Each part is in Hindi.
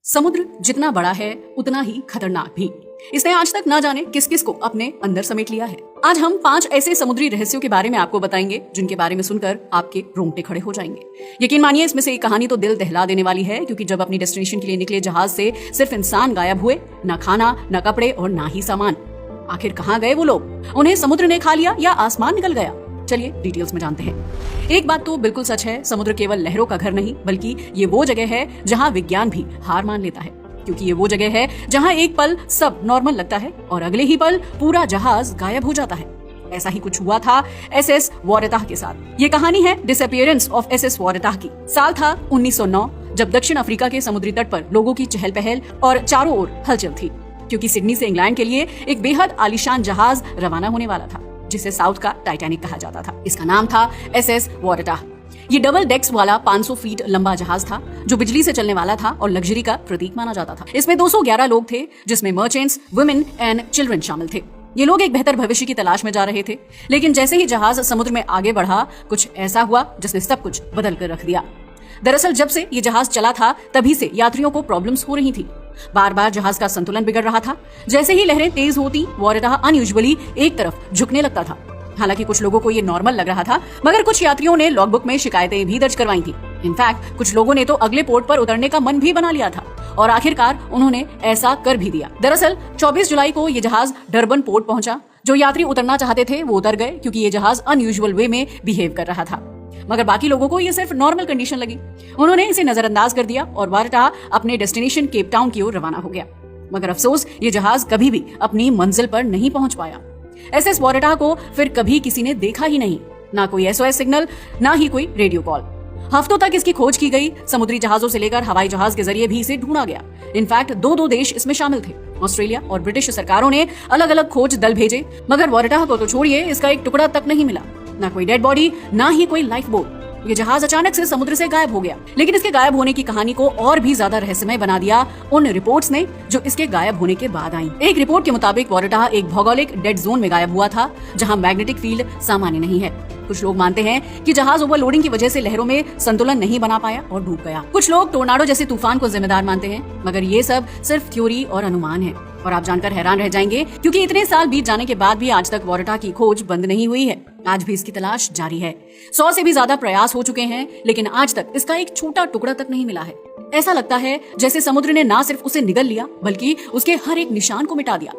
समुद्र जितना बड़ा है उतना ही खतरनाक भी। इसने आज तक ना जाने किस किस को अपने अंदर समेट लिया है। आज हम 5 ऐसे समुद्री रहस्यों के बारे में आपको बताएंगे जिनके बारे में सुनकर आपके रोंगटे खड़े हो जाएंगे। यकीन मानिए इसमें से एक कहानी तो दिल दहला देने वाली है, क्योंकि जब अपनी डेस्टिनेशन के लिए निकले जहाज से सिर्फ इंसान गायब हुए, ना खाना, ना कपड़े और ना ही सामान। आखिर कहाँ गए वो लोग? उन्हें समुद्र ने खा लिया या आसमान निकल गया? चलिए डिटेल्स में जानते हैं। एक बात तो बिल्कुल सच है, समुद्र केवल लहरों का घर नहीं, बल्कि ये वो जगह है जहाँ विज्ञान भी हार मान लेता है। क्योंकि ये वो जगह है जहाँ एक पल सब नॉर्मल लगता है और अगले ही पल पूरा जहाज गायब हो जाता है। ऐसा ही कुछ हुआ था एसएस वारेटाह के साथ। ये कहानी है डिसअपीयरेंस ऑफ एसएस वारेटाह की। साल था 1909, जब दक्षिण अफ्रीका के समुद्री तट पर लोगों की चहल पहल और चारों ओर हलचल थी, क्योंकि सिडनी से इंग्लैंड के लिए एक बेहद आलीशान जहाज रवाना होने वाला था, जिसे साउथ का टाइटैनिक कहा जाता था। इसका नाम था एसएस वारेटाह। ये डबल डेक्स वाला 500 फीट लंबा जहाज था, जो बिजली से चलने वाला था और लग्जरी का प्रतीक माना जाता था। इसमें 211 लोग थे, जिसमें मर्चेंट्स, वुमेन एंड चिल्ड्रन शामिल थे। ये लोग एक बेहतर भविष्य की तलाश में जा रहे थे, लेकिन जैसे ही जहाज समुद्र में आगे बढ़ा, कुछ ऐसा हुआ जिसने सब कुछ बदल कर रख दिया। दरअसल जब से ये जहाज चला था, तभी से यात्रियों को प्रॉब्लम्स हो रही थी। बार बार जहाज का संतुलन बिगड़ रहा था। जैसे ही लहरें तेज होती, वारेटाह अनयूजुअली एक तरफ झुकने लगता था। हालांकि कुछ लोगों को ये नॉर्मल लग रहा था, मगर कुछ यात्रियों ने लॉगबुक में शिकायतें भी दर्ज करवाई थी। इनफैक्ट कुछ लोगों ने तो अगले पोर्ट पर उतरने का मन भी बना लिया था, और आखिरकार उन्होंने ऐसा कर भी दिया। दरअसल 24 जुलाई को ये जहाज डरबन पोर्ट पहुंचा। जो यात्री उतरना चाहते थे वो उतर गए, क्योंकि ये जहाज अनयूजुअल वे में बिहेव कर रहा था। मगर बाकी लोगों को ये सिर्फ नॉर्मल कंडीशन लगी। उन्होंने इसे नजरअंदाज कर दिया और वारेटाह अपने डेस्टिनेशन केप टाउन की ओर रवाना हो गया। मगर अफसोस, ये जहाज कभी भी अपनी मंजिल पर नहीं पहुंच पाया। एसएस वारेटाह को फिर कभी किसी ने देखा ही नहीं, ना कोई एसओएस सिग्नल, ना ही कोई रेडियो कॉल। हफ्तों तक इसकी खोज की गई। समुद्री जहाजों से लेकर हवाई जहाज के जरिए भी इसे ढूंढा गया। इनफैक्ट दो देश इसमें शामिल थे। ऑस्ट्रेलिया और ब्रिटिश सरकारों ने अलग अलग खोज दल भेजे, मगर वारेटाह को तो छोड़िए, इसका एक टुकड़ा तक नहीं मिला। ना कोई डेड बॉडी, ना ही कोई लाइफ बोट। ये जहाज अचानक से समुद्र से गायब हो गया। लेकिन इसके गायब होने की कहानी को और भी ज्यादा रहस्यमय बना दिया उन रिपोर्ट्स ने जो इसके गायब होने के बाद आई। एक रिपोर्ट के मुताबिक वारेटाह एक भौगोलिक डेड जोन में गायब हुआ था, जहां मैग्नेटिक फील्ड सामान्य नहीं है। कुछ लोग मानते हैं कि जहाज ओवरलोडिंग की वजह से लहरों में संतुलन नहीं बना पाया और डूब गया। कुछ लोग टोर्नाडो जैसे तूफान को जिम्मेदार मानते हैं, मगर ये सब सिर्फ थ्योरी और अनुमान है। और आप जानकर हैरान रह जाएंगे, क्योंकि इतने साल बीत जाने के बाद भी आज तक वारेटाह की खोज बंद नहीं हुई है। आज भी इसकी तलाश जारी है। 100 से भी ज्यादा प्रयास हो चुके हैं, लेकिन आज तक इसका एक छोटा टुकड़ा तक नहीं मिला है। ऐसा लगता है जैसे समुद्र ने ना सिर्फ उसे निगल लिया, बल्कि उसके हर एक निशान को मिटा दिया।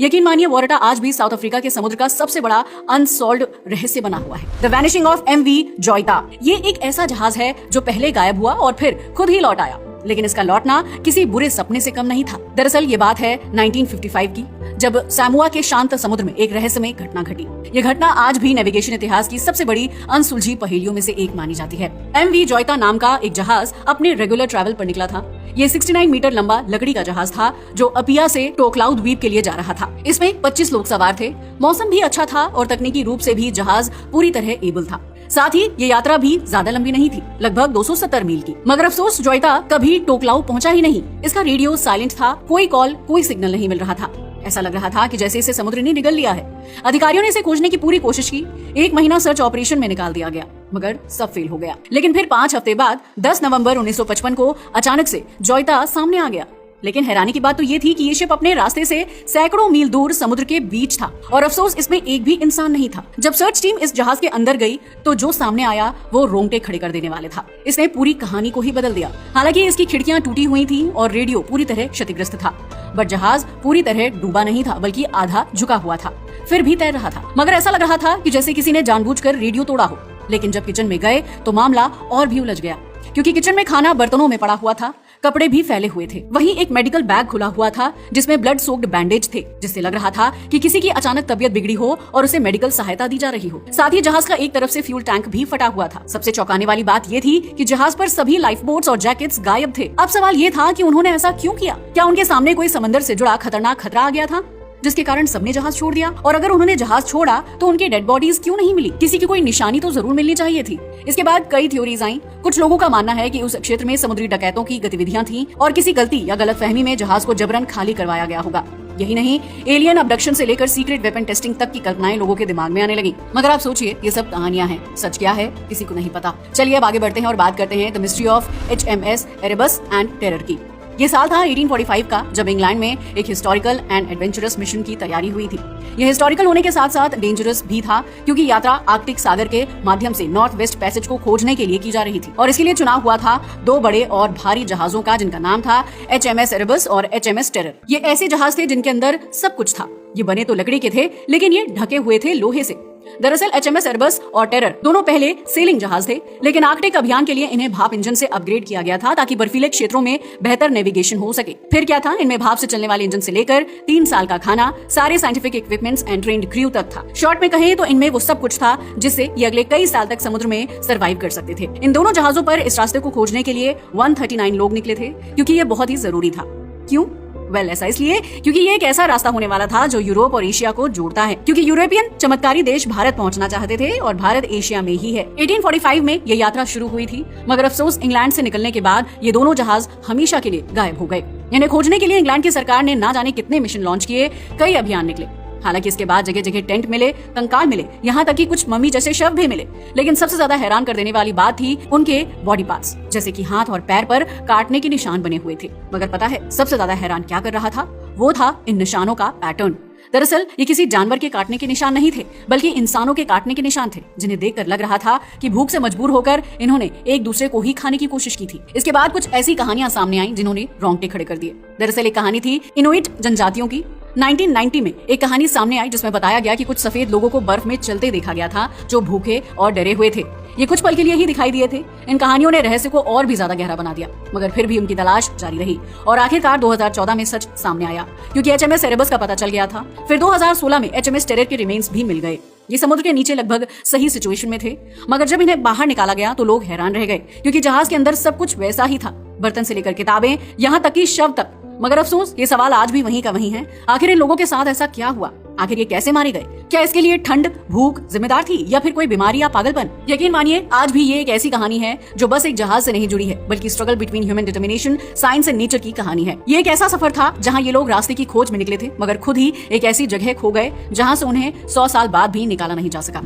यकीन मानिए, वारेटाह आज भी साउथ अफ्रीका के समुद्र का सबसे बड़ा अनसॉल्व्ड रहस्य बना हुआ है। The vanishing of MV Joyita. ये एक ऐसा जहाज है जो पहले गायब हुआ और फिर खुद ही लौट आया, लेकिन इसका लौटना किसी बुरे सपने से कम नहीं था। दरअसल ये बात है 1955 की, जब सामोआ के शांत समुद्र में एक रहस्यमय घटना घटी। ये घटना आज भी नेविगेशन इतिहास की सबसे बड़ी अनसुलझी पहेलियों में से एक मानी जाती है। एमवी जॉयता नाम का एक जहाज अपने रेगुलर ट्रैवल पर निकला था। ये 69 मीटर लंबा लकड़ी का जहाज था, जो अपिया से टोक्लाउ द्वीप के लिए जा रहा था। इसमें 25 लोग सवार थे। मौसम भी अच्छा था और तकनीकी रूप से भी जहाज पूरी तरह एबल था। साथ ही ये यात्रा भी ज्यादा लंबी नहीं थी, लगभग 270 मील की। मगर अफसोस, जॉयता कभी टोक्लाउ पहुंचा ही नहीं। इसका रेडियो साइलेंट था, कोई कॉल, कोई सिग्नल नहीं मिल रहा था। ऐसा लग रहा था कि जैसे इसे समुद्र ने निगल लिया है। अधिकारियों ने इसे खोजने की पूरी कोशिश की। 1 महीना सर्च ऑपरेशन में निकाल दिया गया, मगर सब फेल हो गया। लेकिन फिर 5 हफ्ते बाद 10 नवंबर 1955 को अचानक से जॉयता सामने आ गया। लेकिन हैरानी की बात तो ये थी कि ये शिप अपने रास्ते से सैकड़ों मील दूर समुद्र के बीच था, और अफसोस इसमें एक भी इंसान नहीं था। जब सर्च टीम इस जहाज के अंदर गई, तो जो सामने आया वो रोंगटे खड़े कर देने वाले था। इसने पूरी कहानी को ही बदल दिया। हालांकि इसकी खिड़कियां टूटी हुई थी और रेडियो पूरी तरह क्षतिग्रस्त था, बट जहाज पूरी तरह डूबा नहीं था, बल्कि आधा झुका हुआ था, फिर भी तैर रहा था। मगर ऐसा लग रहा था कि जैसे किसी ने जानबूझकर रेडियो तोड़ा हो। लेकिन जब किचन में गए तो मामला और भी उलझ गया, क्योंकि किचन में खाना बर्तनों में पड़ा हुआ था, कपड़े भी फैले हुए थे। वहीं एक मेडिकल बैग खुला हुआ था, जिसमें ब्लड सोक्ड बैंडेज थे, जिससे लग रहा था कि किसी की अचानक तबीयत बिगड़ी हो और उसे मेडिकल सहायता दी जा रही हो। साथ ही जहाज का एक तरफ से फ्यूल टैंक भी फटा हुआ था। सबसे चौंकाने वाली बात ये थी कि जहाज पर सभी लाइफ बोट्स और जैकेट्स गायब थे। अब सवाल ये था कि उन्होंने ऐसा क्यों किया? क्या उनके सामने कोई समंदर से जुड़ा खतरनाक खतरा आ गया था, जिसके कारण सबने जहाज छोड़ दिया? और अगर उन्होंने जहाज छोड़ा तो उनकी डेड बॉडीज क्यों नहीं मिली? किसी की कोई निशानी तो जरूर मिलनी चाहिए थी। इसके बाद कई थ्योरीज आई। कुछ लोगों का मानना है कि उस क्षेत्र में समुद्री डकैतों की गतिविधियां थीं और किसी गलती या गलतफहमी में जहाज को जबरन खाली करवाया गया होगा। यही नहीं, एलियन अबडक्शन से लेकर सीक्रेट वेपन टेस्टिंग तक की कल्पनाएं लोगों के दिमाग में आने लगी। मगर आप सोचिए, ये सब कहानियां हैं, सच क्या है किसी को नहीं पता। चलिए अब आगे बढ़ते हैं और बात करते हैं the mystery of HMS Erebus and terror की। ये साल था 1845 का, जब इंग्लैंड में एक हिस्टोरिकल एंड एडवेंचरस मिशन की तैयारी हुई थी। यह हिस्टोरिकल होने के साथ साथ डेंजरस भी था, क्योंकि यात्रा आर्कटिक सागर के माध्यम से नॉर्थ वेस्ट पैसेज को खोजने के लिए की जा रही थी और इसके लिए चुनाव हुआ था 2 बड़े और भारी जहाजों का, जिनका नाम था HMS एरेबस और HMS टेरर। ये ऐसे जहाज थे जिनके अंदर सब कुछ था। ये बने तो लकड़ी के थे, लेकिन ये ढके हुए थे लोहे से। दरअसल HMS एरेबस और टेरर दोनों पहले सेलिंग जहाज थे, लेकिन आर्कटिक अभियान के लिए इन्हें भाप इंजन से अपग्रेड किया गया था ताकि बर्फीले क्षेत्रों में बेहतर नेविगेशन हो सके। फिर क्या था, इनमें भाप से चलने वाले इंजन से लेकर 3 साल का खाना, सारे scientific equipments and trained crew तक था। शॉर्ट में कहें तो इनमें वो सब कुछ था जिससे ये अगले कई साल तक समुद्र में सर्वाइव कर सकते थे। इन दोनों जहाजों पर इस रास्ते को खोजने के लिए 139 लोग निकले थे, क्योंकि ये बहुत ही जरूरी था। क्यों? ऐसा इसलिए क्योंकि ये एक ऐसा रास्ता होने वाला था जो यूरोप और एशिया को जोड़ता है, क्योंकि यूरोपियन चमत्कारी देश भारत पहुंचना चाहते थे और भारत एशिया में ही है। 1845 में ये यात्रा शुरू हुई थी, मगर अफसोस इंग्लैंड से निकलने के बाद ये दोनों जहाज हमेशा के लिए गायब हो गए। इन्हें खोजने के लिए इंग्लैंड की सरकार ने ना जाने कितने मिशन लॉन्च किए, कई अभियान निकले। हालांकि इसके बाद जगह जगह टेंट मिले, कंकाल मिले, यहाँ तक कि कुछ मम्मी जैसे शव भी मिले, लेकिन सबसे ज्यादा हैरान कर देने वाली बात थी उनके बॉडी पार्ट्स, जैसे कि हाथ और पैर पर काटने के निशान बने हुए थे। मगर पता है सबसे ज्यादा हैरान क्या कर रहा था? वो था इन निशानों का पैटर्न। दरअसल ये किसी जानवर के काटने के निशान नहीं थे, बल्कि इंसानों के काटने के निशान थे, जिन्हें देखकर लग रहा था कि भूख से मजबूर होकर इन्होंने एक दूसरे को ही खाने की कोशिश की थी। इसके बाद कुछ ऐसी कहानियां सामने आई जिन्होंने रोंगटे खड़े कर दिए। दरअसल एक कहानी थी इनुइट जनजातियों की। 1990 में एक कहानी सामने आई जिसमें बताया गया कि कुछ सफेद लोगों को बर्फ में चलते देखा गया था, जो भूखे और डरे हुए थे। ये कुछ पल के लिए ही दिखाई दिए थे। इन कहानियों ने रहस्य को और भी ज्यादा गहरा बना दिया, मगर फिर भी उनकी तलाश जारी रही और आखिरकार 2014 में सच सामने आया, क्योंकि HMS एरेबस का पता चल गया था। फिर 2016 में HMS टेरर के रिमेन्स भी मिल गए। ये समुद्र के नीचे लगभग सही सिचुएशन में थे, मगर जब इन्हें बाहर निकाला गया तो लोग हैरान रह गए, क्योंकि जहाज के अंदर सब कुछ वैसा ही था, बर्तन से लेकर किताबें, यहाँ तक कि शव तक। मगर अफसोस ये सवाल आज भी वहीं का वहीं है। आखिर इन लोगों के साथ ऐसा क्या हुआ? आखिर ये कैसे मारे गए? क्या इसके लिए ठंड, भूख जिम्मेदार थी, या फिर कोई बीमारी या पागलपन? यकीन मानिए आज भी ये एक ऐसी कहानी है जो बस एक जहाज से नहीं जुड़ी है, बल्कि struggle between human determination, science and nature की कहानी है। ये एक ऐसा सफर था जहाँ ये लोग रास्ते की खोज में निकले थे, मगर खुद ही एक ऐसी जगह खो गए जहाँ से उन्हें 100 साल बाद भी निकाला नहीं जा सका।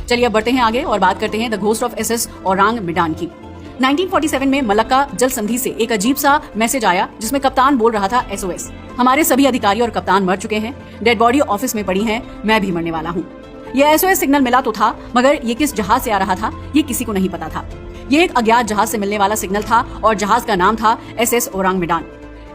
चलिए अब बढ़ते हैं आगे और बात करते हैं the ghost of SS Ourang Medan की। 1947 में मलक्का जल संधि से एक अजीब सा मैसेज आया, जिसमें कप्तान बोल रहा था SOS, हमारे सभी अधिकारी और कप्तान मर चुके हैं, डेड बॉडी ऑफिस में पड़ी है, मैं भी मरने वाला हूँ। यह SOS सिग्नल मिला तो था, मगर ये किस जहाज से आ रहा था ये किसी को नहीं पता था। ये एक अज्ञात जहाज से मिलने वाला सिग्नल था और जहाज का नाम था SS ओरांग मेडान।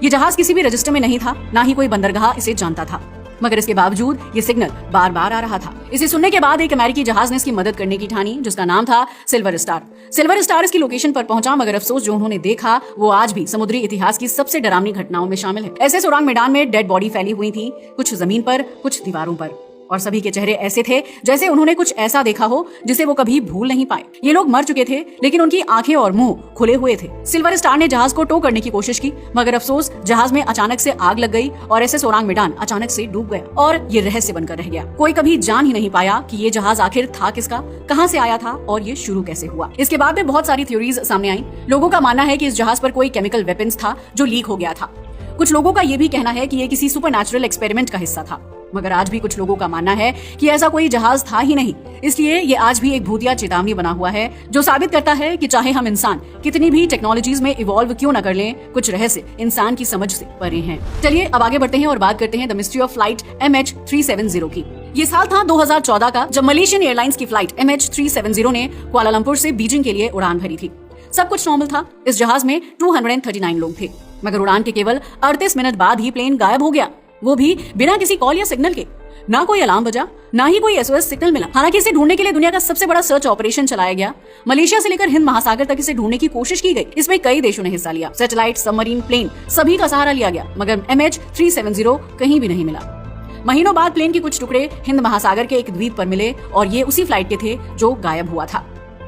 ये जहाज किसी भी रजिस्टर में नहीं था, ना ही कोई बंदरगाह इसे जानता था, मगर इसके बावजूद ये सिग्नल बार बार आ रहा था। इसे सुनने के बाद एक अमेरिकी जहाज ने इसकी मदद करने की ठानी, जिसका नाम था सिल्वर स्टार। सिल्वर स्टार इसकी लोकेशन पर पहुंचा, मगर अफसोस जो उन्होंने देखा वो आज भी समुद्री इतिहास की सबसे डरावनी घटनाओं में शामिल है। SS ओरांग मेडान में डेड बॉडी फैली हुई थी, कुछ जमीन पर, कुछ दीवारों पर, और सभी के चेहरे ऐसे थे जैसे उन्होंने कुछ ऐसा देखा हो जिसे वो कभी भूल नहीं पाए। ये लोग मर चुके थे, लेकिन उनकी आंखें और मुंह खुले हुए थे। सिल्वर स्टार ने जहाज को टो करने की कोशिश की, मगर अफसोस जहाज में अचानक से आग लग गई और SS ओरांग मेडान अचानक से डूब गया और ये रहस्य बनकर रह गया। कोई कभी जान ही नहीं पाया कि ये जहाज आखिर था किसका, कहां से आया था और ये शुरू कैसे हुआ। इसके बाद में बहुत सारी थ्योरीज सामने आई। लोगों का मानना है कि इस जहाज पर कोई केमिकल वेपन्स था जो लीक हो गया था। कुछ लोगों का ये भी कहना है कि ये किसी सुपरनैचुरल एक्सपेरिमेंट का हिस्सा था, मगर आज भी कुछ लोगों का मानना है कि ऐसा कोई जहाज था ही नहीं। इसलिए ये आज भी एक भूतिया चेतावनी बना हुआ है, जो साबित करता है कि चाहे हम इंसान कितनी भी टेक्नोलॉजीज में इवॉल्व क्यों न कर लें, कुछ रहस्य इंसान की समझ से परे हैं। चलिए अब आगे बढ़ते हैं और बात करते हैं the mystery of flight MH370 की। ये साल था 2014 का, जब मलेशियन एयरलाइंस की फ्लाइट MH370 ने कुआलालंपुर से बीजिंग के लिए उड़ान भरी थी। सब कुछ नॉर्मल था। इस जहाज में 239 लोग थे, मगर उड़ान के केवल 38 मिनट बाद ही प्लेन गायब हो गया, वो भी बिना किसी कॉल या सिग्नल के। ना कोई अलार्म बजा, ना ही कोई SOS सिग्नल मिला। हालांकि इसे ढूंढने के लिए दुनिया का सबसे बड़ा सर्च ऑपरेशन चलाया गया। मलेशिया से लेकर हिंद महासागर तक इसे ढूंढने की कोशिश की गई। इसमें कई देशों ने हिस्सा लिया। सैटेलाइट, सबमरीन, प्लेन, सभी का सहारा लिया गया, मगर MH370 कहीं भी नहीं मिला। महीनों बाद प्लेन के कुछ टुकड़े हिंद महासागर के एक द्वीप पर मिले और ये उसी फ्लाइट के थे जो गायब हुआ था।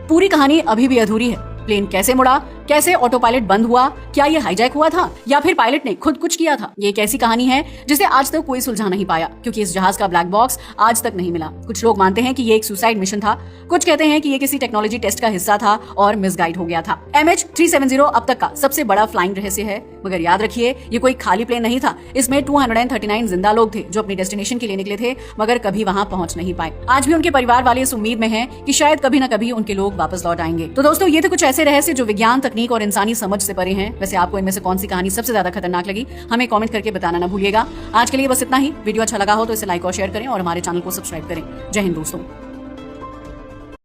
पूरी कहानी अभी भी अधूरी है। प्लेन कैसे मुड़ा, कैसे ऑटो पायलट बंद हुआ, क्या ये हाईजैक हुआ था या फिर पायलट ने खुद कुछ किया था? ये एक ऐसी कहानी है जिसे आज तक कोई सुलझा नहीं पाया, क्योंकि इस जहाज का ब्लैक बॉक्स आज तक नहीं मिला। कुछ लोग मानते हैं कि ये एक सुसाइड मिशन था, कुछ कहते हैं कि ये किसी टेक्नोलॉजी टेस्ट का हिस्सा था और मिसगाइड हो गया था। MH370 अब तक का सबसे बड़ा फ्लाइंग रहस्य है, मगर याद रखिए ये कोई खाली प्लेन नहीं था। इसमें 239 जिंदा लोग थे जो अपनी डेस्टिनेशन के लिए निकले थे, मगर कभी वहां पहुंच नहीं पाए। आज भी उनके परिवार वाले इस उम्मीद में हैं कि शायद कभी न कभी उनके लोग वापस लौट आएंगे। तो दोस्तों ये थे कुछ ऐसे रहस्य जो विज्ञान, तकनीक तकनीक और इंसानी समझ से परे हैं। वैसे आपको इनमें से कौन सी कहानी सबसे ज्यादा खतरनाक लगी, हमें कमेंट करके बताना ना भूलिएगा। आज के लिए बस इतना ही। वीडियो अच्छा लगा हो तो इसे लाइक और शेयर करें और हमारे चैनल को सब्सक्राइब करें। जय हिंद दोस्तों।